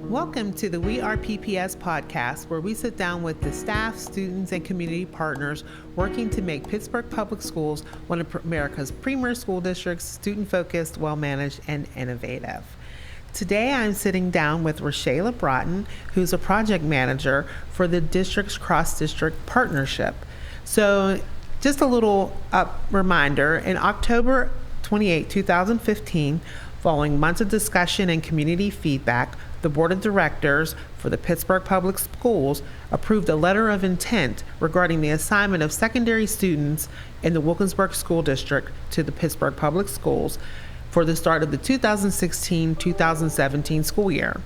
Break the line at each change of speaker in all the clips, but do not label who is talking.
Welcome to the We Are PPS podcast, where we sit down with the staff, students, and community partners working to make Pittsburgh Public Schools one of America's premier school districts, student-focused, well-managed, and innovative. Today, I'm sitting down with Rishala Broughton, who's a project manager for the district's cross-district partnership. So, just a little reminder, in October 28, 2015, following months of discussion and community feedback, the Board of Directors for the Pittsburgh Public Schools approved a letter of intent regarding the assignment of secondary students in the Wilkinsburg School District to the Pittsburgh Public Schools for the start of the 2016-2017 school year.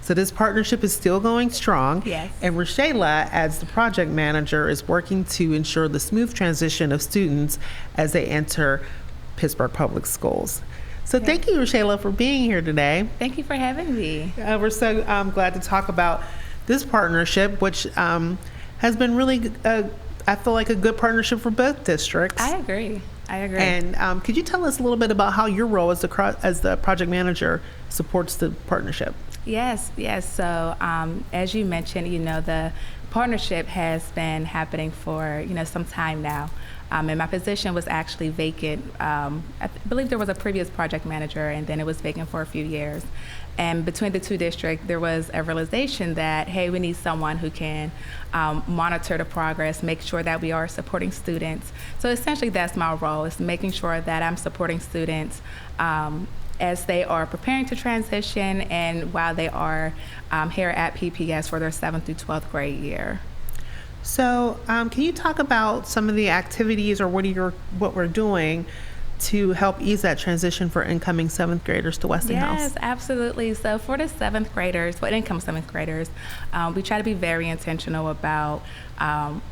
So this partnership is still going strong.
Yes.
And Rashala, as the project manager, is working to ensure the smooth transition of students as they enter Pittsburgh Public Schools. So thank you, Rashala, for being here today.
Thank you for having me.
We're so glad to talk about this partnership, which has been really, I feel like, a good partnership for both districts.
I agree.
And could you tell us a little bit about how your role as the project manager supports the partnership?
Yes. So as you mentioned, the partnership has been happening for, some time now. And my position was actually vacant. I believe there was a previous project manager, and then it was vacant for a few years. And between the two districts, there was a realization that, hey, we need someone who can monitor the progress, make sure that we are supporting students. So essentially, that's my role, is making sure that I'm supporting students as they are preparing to transition and while they are here at PPS for their 7th through 12th grade year.
So can you talk about some of the activities or what we're doing to help ease that transition for incoming 7th graders to Westinghouse?
Yes, absolutely. So for the 7th graders, incoming 7th graders, we try to be very intentional about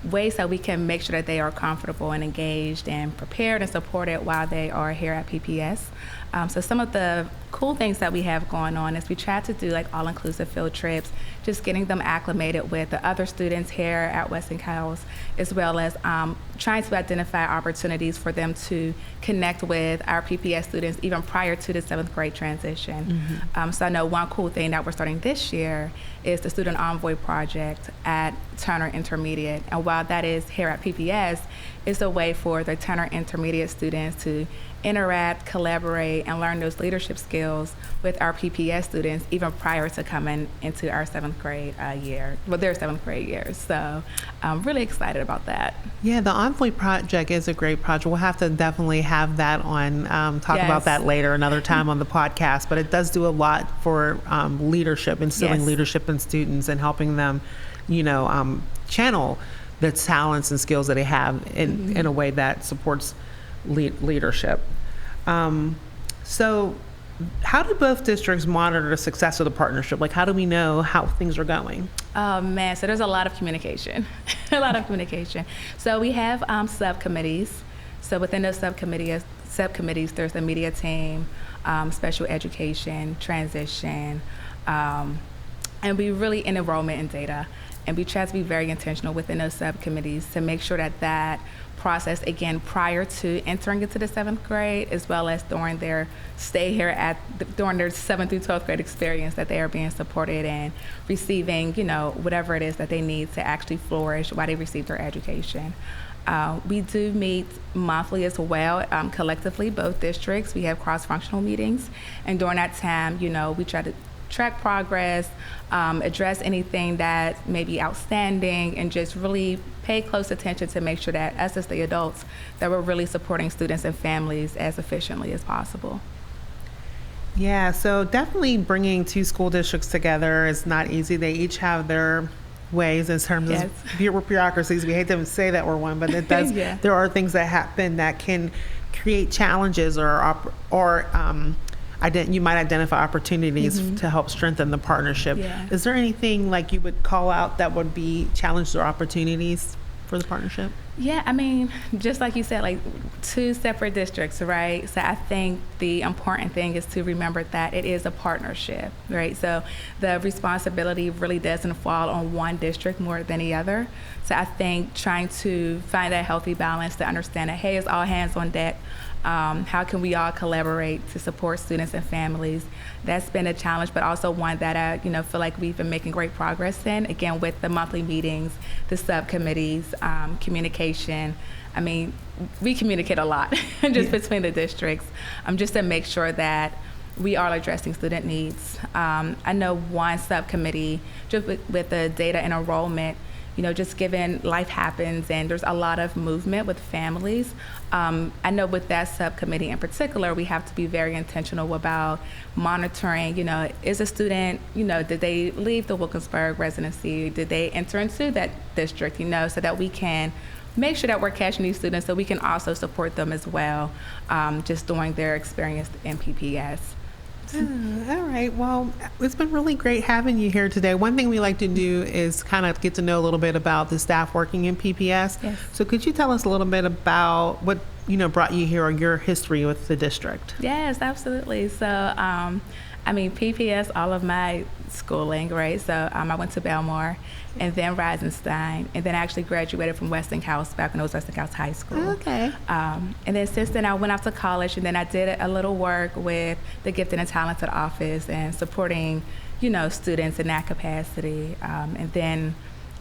ways that we can make sure that they are comfortable and engaged and prepared and supported while they are here at PPS. So some of the cool things that we have going on is we try to do like all-inclusive field trips, just getting them acclimated with the other students here at Westinghouse, as well as trying to identify opportunities for them to connect with our PPS students even prior to the 7th grade transition. Mm-hmm. So I know one cool thing that we're starting this year is the Student Envoy Project at Turner Intermediate. And while that is here at PPS, it's a way for the Turner Intermediate students to interact, collaborate, and learn those leadership skills with our PPS students even prior to coming into our 7th grade year, their 7th grade years. So I'm really excited about that.
Yeah, the Envoy Project is a great project. We'll have to definitely have that on, talk about that later, another time on the podcast, but it does do a lot for leadership, instilling leadership in students and helping them, channel the talents and skills that they have in a way that supports leadership. So how do both districts monitor the success of the partnership? Like, how do we know how things are going?
Oh, man. So there's a lot of communication, So we have subcommittees. So within those subcommittees, there's the media team, special education, transition, and we really in enrollment and data. And we try to be very intentional within those subcommittees to make sure that process, again, prior to entering into the 7th grade, as well as during their stay here during their 7th through 12th grade experience, that they are being supported and receiving, whatever it is that they need to actually flourish while they receive their education. We do meet monthly as well, collectively, both districts. We have cross-functional meetings, and during that time, we try to track progress, address anything that may be outstanding, and just really pay close attention to make sure that us as the adults, that we're really supporting students and families as efficiently as possible.
Yeah, so definitely bringing two school districts together is not easy. They each have their ways in terms of bureaucracies. We hate to say that we're one, but it does. There are things that happen that can create challenges you might identify opportunities to help strengthen the partnership. Yeah. Is there anything like you would call out that would be challenges or opportunities for the partnership?
Yeah, I mean, just like you said, like 2 separate districts, right? So I think the important thing is to remember that it is a partnership, right? So the responsibility really doesn't fall on one district more than the other. So I think trying to find that healthy balance to understand that, hey, it's all hands on deck. How can we all collaborate to support students and families? That's been a challenge, but also one that I feel like we've been making great progress in, again, with the monthly meetings, the subcommittees, communication. I mean, we communicate a lot just between the districts, just to make sure that we are addressing student needs. I know one subcommittee, just with the data and enrollment, just given life happens and there's a lot of movement with families. I know with that subcommittee in particular, we have to be very intentional about monitoring, is a student, did they leave the Wilkinsburg residency? Did they enter into that district, so that we can make sure that we're catching these students so we can also support them as well, just during their experience in PPS.
All right. Well, it's been really great having you here today. One thing we like to do is kind of get to know a little bit about the staff working in PPS.
Yes.
So could you tell us a little bit about what, brought you here or your history with the district?
Yes, absolutely. So, PPS, all of my schooling, right? So I went to Belmore and then Reisenstein, and then I actually graduated from Westinghouse back when it was Westinghouse High School.
Okay.
And then since then I went off to college, and then I did a little work with the Gifted and Talented Office and supporting, students in that capacity. And then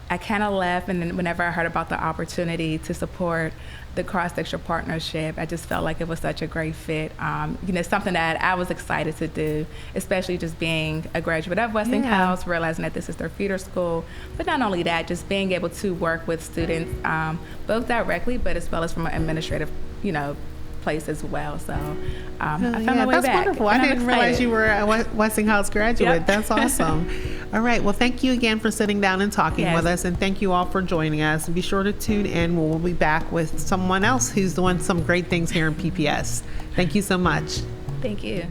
I kind of left, and then whenever I heard about the opportunity to support the cross-sectional partnership, I just felt like it was such a great fit. Something that I was excited to do, especially just being a graduate of Westinghouse, realizing that this is their feeder school. But not only that, just being able to work with students, both directly, but as well as from an administrative, place as well. So I found my way
that's
back.
Wonderful. I didn't realize you were a Westinghouse graduate.
Yep.
That's awesome. All right. Well, thank you again for sitting down and talking with us, and thank you all for joining us. And be sure to tune in. We'll be back with someone else who's doing some great things here in PPS. Thank you so much.
Thank you.